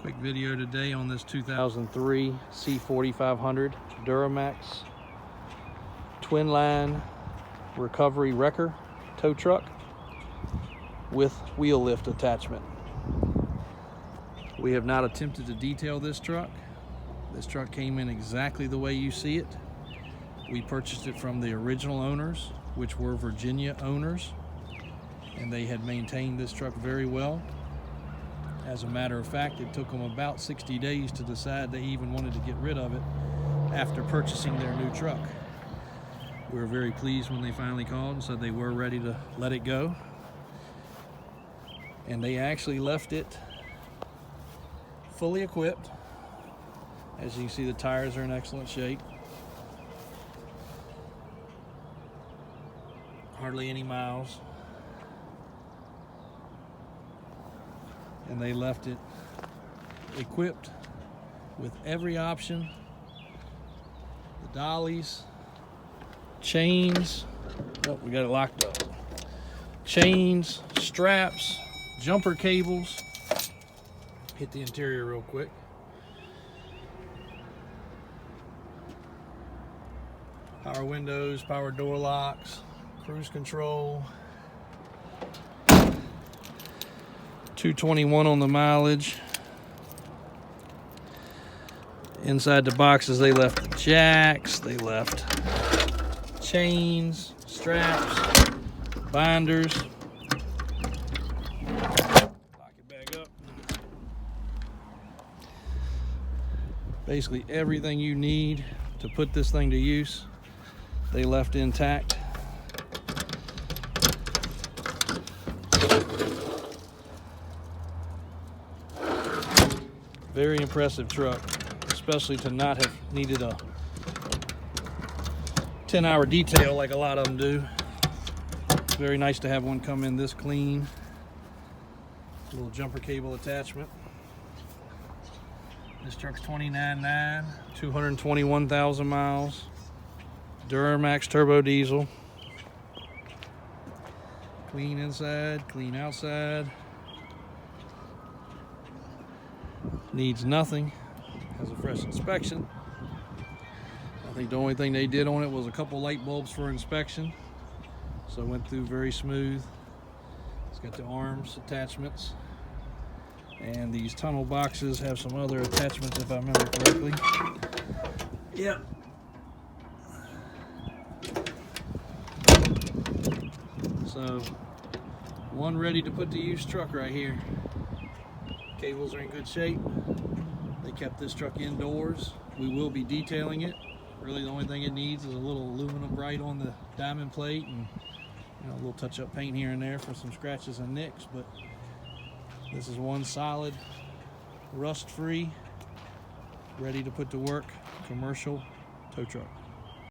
Quick video today on this 2003 C4500 Duramax twin line recovery wrecker tow truck with wheel lift attachment. We have not attempted to detail this truck. This truck came in exactly the way you see it. We purchased it from the original owners, which were Virginia owners, and they had maintained this truck very well. As a matter of fact, it took them about 60 days to decide they even wanted to get rid of it after purchasing their new truck. We were very pleased when they finally called and said they were ready to let it go. And they actually left it fully equipped. As you can see, the tires are in excellent shape. Hardly any miles. And they left it equipped with every option. The dollies, chains, oh, we got it locked up. Chains, straps, jumper cables. Hit the interior real quick. Power windows, power door locks, cruise control. 221 on the mileage. Inside the boxes, they left the jacks, they left chains, straps, binders. Lock it back up. Basically everything you need to put this thing to use, they left intact. Very impressive truck, especially to not have needed a 10-hour detail like a lot of them do. It's very nice to have one come in this clean. Little jumper cable attachment. This truck's 29.9, 221,000 miles. Duramax turbo diesel. Clean inside, clean outside. Needs nothing, has a fresh inspection. I think the only thing they did on it was a couple light bulbs for inspection, so it went through very smooth. It's got the arms attachments, and these tunnel boxes have some other attachments if I remember correctly. Yep. So one ready to put to use truck right here. Cables are in good shape. They kept this truck indoors. We will be detailing it. Really the only thing it needs is a little aluminum bright on the diamond plate and a little touch-up paint here and there for some scratches and nicks, but this is one solid, rust-free, ready to put to work commercial tow truck.